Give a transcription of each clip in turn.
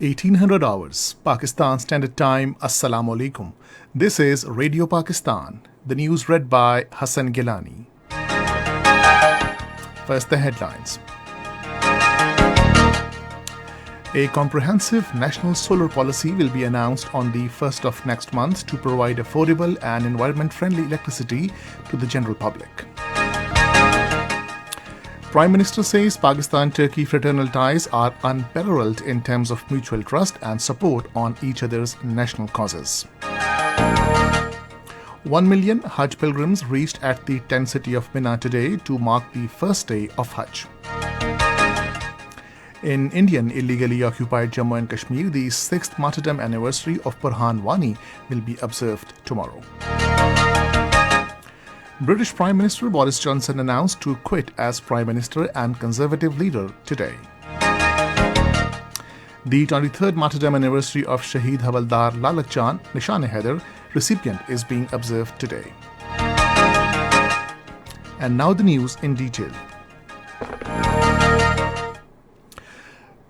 1800 hours, Pakistan Standard Time. Assalamu alaikum. This is Radio Pakistan. The news read by Hassan Gilani. First, the headlines. A comprehensive national solar policy will be announced on the 1st of next month to provide affordable and environment-friendly electricity to the general public. Prime Minister says Pakistan-Turkey fraternal ties are unparalleled in terms of mutual trust and support on each other's national causes. 1 million Hajj pilgrims reached at the tent city of Mina today to mark the first day of Hajj. In Indian illegally occupied Jammu and Kashmir, the 6th martyrdom anniversary of Burhan Wani will be observed tomorrow. British Prime Minister Boris Johnson announced to quit as Prime Minister and Conservative leader today. The 23rd martyrdom anniversary of Shaheed Havaldar Lalat Jan Nishan-e-Haider recipient is being observed today. And now the news in detail.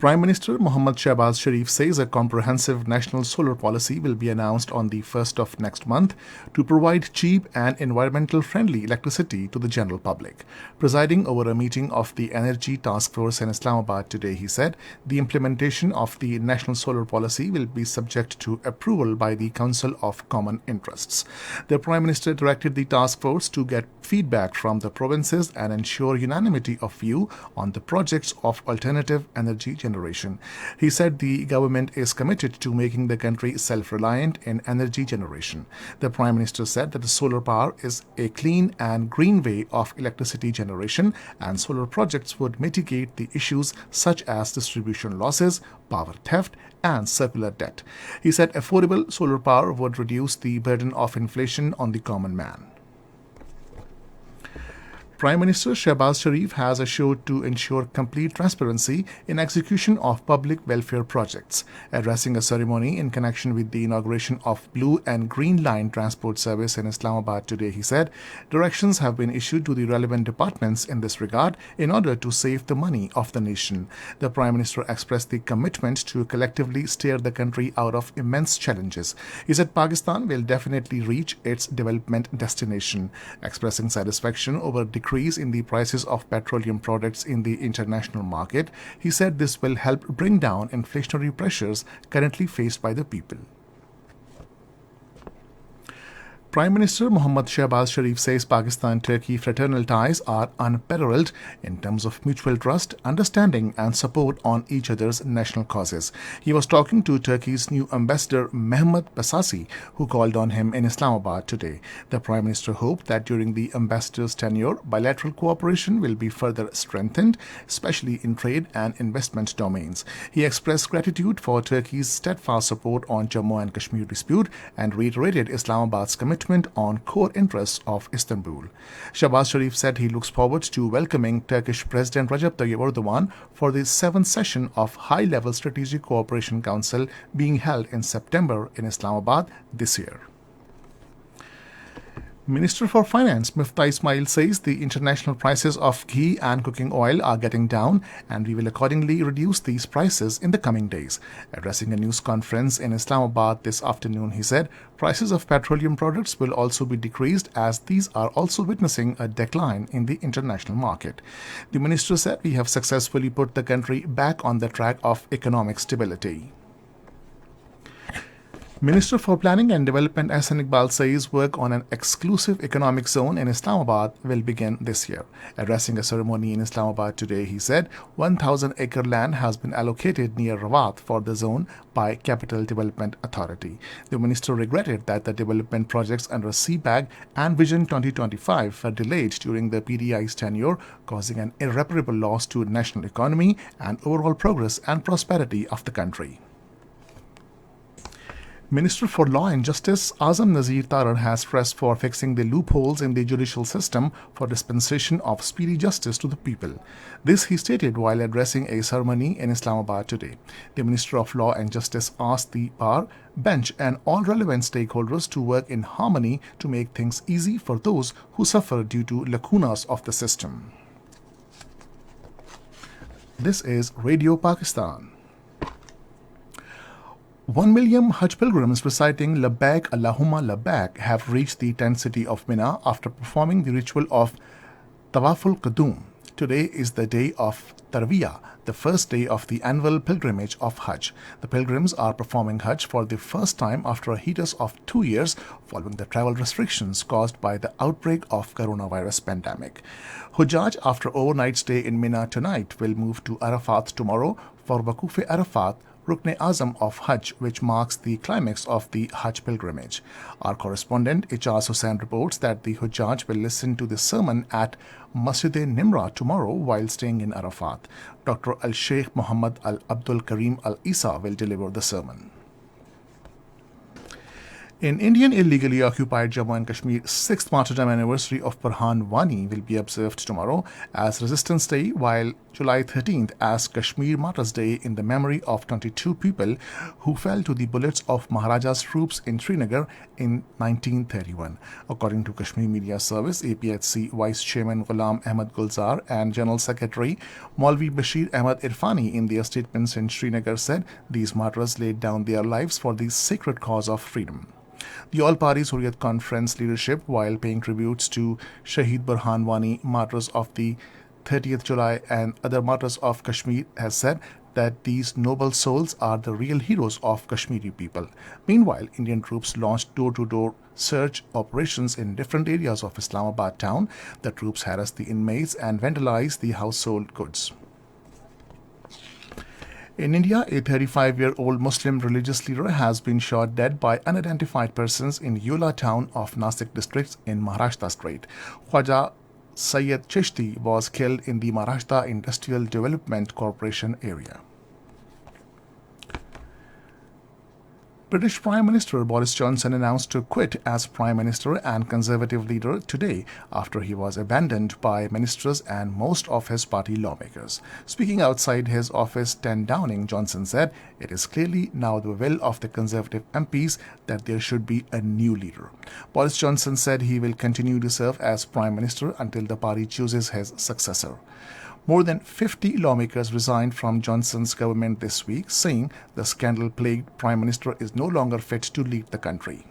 Prime Minister Mohammad Shehbaz Sharif says a comprehensive national solar policy will be announced on the 1st of next month to provide cheap and environmental-friendly electricity to the general public. Presiding over a meeting of the Energy Task Force in Islamabad today, he said the implementation of the national solar policy will be subject to approval by the Council of Common Interests. The Prime Minister directed the task force to get feedback from the provinces and ensure unanimity of view on the projects of alternative energy generation. He said the government is committed to making the country self-reliant in energy generation. The Prime Minister said that the solar power is a clean and green way of electricity generation, and solar projects would mitigate the issues such as distribution losses, power theft, and circular debt. He said affordable solar power would reduce the burden of inflation on the common man. Prime Minister Shehbaz Sharif has assured to ensure complete transparency in execution of public welfare projects. Addressing a ceremony in connection with the inauguration of Blue and Green Line transport service in Islamabad today, he said directions have been issued to the relevant departments in this regard in order to save the money of the nation. The Prime Minister expressed the commitment to collectively steer the country out of immense challenges. He said Pakistan will definitely reach its development destination. Expressing satisfaction over decrease in the prices of petroleum products in the international market, he said this will help bring down inflationary pressures currently faced by the people. Prime Minister Mohammad Shehbaz Sharif says Pakistan-Turkey fraternal ties are unparalleled in terms of mutual trust, understanding and support on each other's national causes. He was talking to Turkey's new ambassador Mehmet Basasi, who called on him in Islamabad today. The Prime Minister hoped that during the ambassador's tenure, bilateral cooperation will be further strengthened, especially in trade and investment domains. He expressed gratitude for Turkey's steadfast support on Jammu and Kashmir dispute and reiterated Islamabad's commitment on core interests of Istanbul. Shehbaz Sharif said he looks forward to welcoming Turkish President Recep Tayyip Erdogan for the 7th session of High-Level Strategic Cooperation Council being held in September in Islamabad this year. Minister for Finance Miftah Ismail says the international prices of ghee and cooking oil are getting down and we will accordingly reduce these prices in the coming days. Addressing a news conference in Islamabad this afternoon, he said prices of petroleum products will also be decreased as these are also witnessing a decline in the international market. The minister said we have successfully put the country back on the track of economic stability. Minister for Planning and Development Ahsan Iqbal says work on an exclusive economic zone in Islamabad will begin this year. Addressing a ceremony in Islamabad today, he said 1,000-acre land has been allocated near Rawat for the zone by Capital Development Authority. The minister regretted that the development projects under CPAG and Vision 2025 were delayed during the PDI's tenure, causing an irreparable loss to national economy and overall progress and prosperity of the country. Minister for Law and Justice Azam Nazir Tarar has pressed for fixing the loopholes in the judicial system for dispensation of speedy justice to the people. This he stated while addressing a ceremony in Islamabad today. The Minister of Law and Justice asked the bar, bench and all relevant stakeholders to work in harmony to make things easy for those who suffer due to lacunas of the system. This is Radio Pakistan. 1 million Hajj pilgrims reciting Labbaik Allahumma Labbaik have reached the tent city of Mina after performing the ritual of Tawaful Qudum. Today is the day of Tarwiyah, the first day of the annual pilgrimage of Hajj. The pilgrims are performing Hajj for the first time after a hiatus of 2 years following the travel restrictions caused by the outbreak of coronavirus pandemic. Hujjaj, after overnight stay in Mina tonight, will move to Arafat tomorrow for Waquf Arafat, Rukn Azam of Hajj, which marks the climax of the Hajj pilgrimage. Our correspondent Ijaz Hussain reports that the Hujjaj will listen to the sermon at Masjid-e-Nimra tomorrow while staying in Arafat. Dr. Al-Sheikh Muhammad Al-Abdul Karim Al-Isa will deliver the sermon. In Indian illegally occupied Jammu and Kashmir's 6th martyrdom anniversary of Burhan Wani will be observed tomorrow as Resistance Day, while July 13th as Kashmir Martyrs Day in the memory of 22 people who fell to the bullets of Maharaja's troops in Srinagar in 1931. According to Kashmir Media Service, APHC Vice Chairman Ghulam Ahmad Gulzar and General Secretary Maulvi Bashir Ahmad Irfani in their statements in Srinagar said these martyrs laid down their lives for the sacred cause of freedom. The All-Party Hurriyat Conference leadership, while paying tributes to Shaheed Burhan Wani, martyrs of the 30th July and other martyrs of Kashmir, has said that these noble souls are the real heroes of Kashmiri people. Meanwhile, Indian troops launched door-to-door search operations in different areas of Islamabad town. The troops harassed the inmates and vandalized the household goods. In India, a 35-year-old Muslim religious leader has been shot dead by unidentified persons in Yola town of Nasik district in Maharashtra state. Khwaja Sayyid Chishti was killed in the Maharashtra Industrial Development Corporation area. British Prime Minister Boris Johnson announced to quit as Prime Minister and Conservative leader today after he was abandoned by ministers and most of his party lawmakers. Speaking outside his office 10 Downing, Johnson said, "It is clearly now the will of the Conservative MPs that there should be a new leader." Boris Johnson said he will continue to serve as Prime Minister until the party chooses his successor. More than 50 lawmakers resigned from Johnson's government this week, saying the scandal-plagued Prime Minister is no longer fit to lead the country.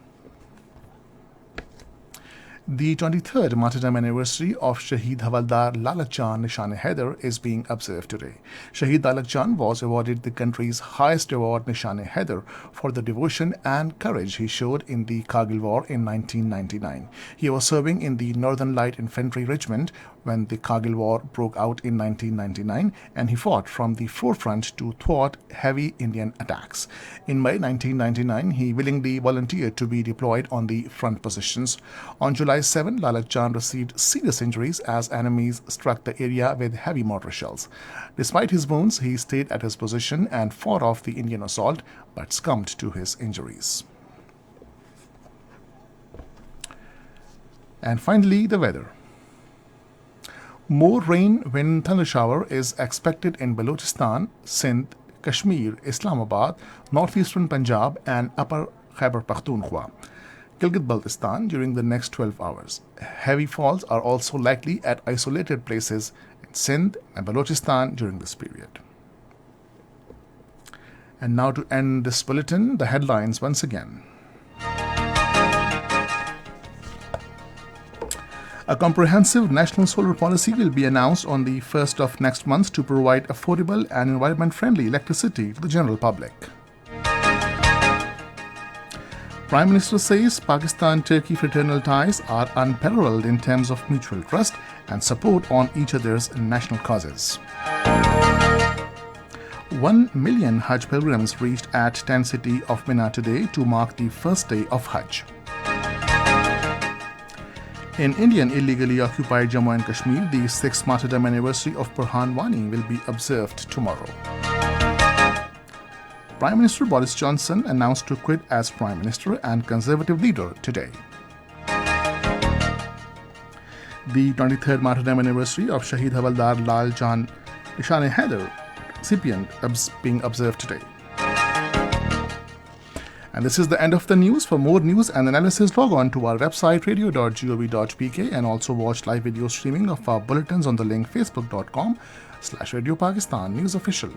The 23rd martyrdom anniversary of Shaheed Havaldar Lalat Jan Nishan-e-Haider is being observed today. Shaheed Lalat Jan was awarded the country's highest award Nishan-e-Haider for the devotion and courage he showed in the Kargil War in 1999. He was serving in the Northern Light Infantry Regiment when the Kargil War broke out in 1999, and he fought from the forefront to thwart heavy Indian attacks. In May 1999, he willingly volunteered to be deployed on the front positions. On July 7, Lalat Jan received serious injuries as enemies struck the area with heavy mortar shells. Despite his wounds, he stayed at his position and fought off the Indian assault, but succumbed to his injuries. And finally, the weather. More rain, wind, thunder shower is expected in Balochistan, Sindh, Kashmir, Islamabad, northeastern Punjab, and upper Khyber Pakhtunkhwa, Gilgit-Baltistan during the next 12 hours. Heavy falls are also likely at isolated places in Sindh and Balochistan during this period. And now to end this bulletin, the headlines once again. A comprehensive national solar policy will be announced on the 1st of next month to provide affordable and environment-friendly electricity to the general public. Prime Minister says Pakistan-Turkey fraternal ties are unparalleled in terms of mutual trust and support on each other's national causes. 1 million Hajj pilgrims reached at tent city of Mina today to mark the first day of Hajj. In Indian illegally occupied Jammu and Kashmir, the 6th martyrdom anniversary of Burhan Wani will be observed tomorrow. Prime Minister Boris Johnson announced to quit as Prime Minister and Conservative leader today. The 23rd martyrdom anniversary of Shaheed Havaldar Lal Jan Nishan-e-Haider recipient being observed today. And this is the end of the news. For more news and analysis, log on to our website radio.gov.pk and also watch live video streaming of our bulletins on the link facebook.com/Radio Pakistan News Official.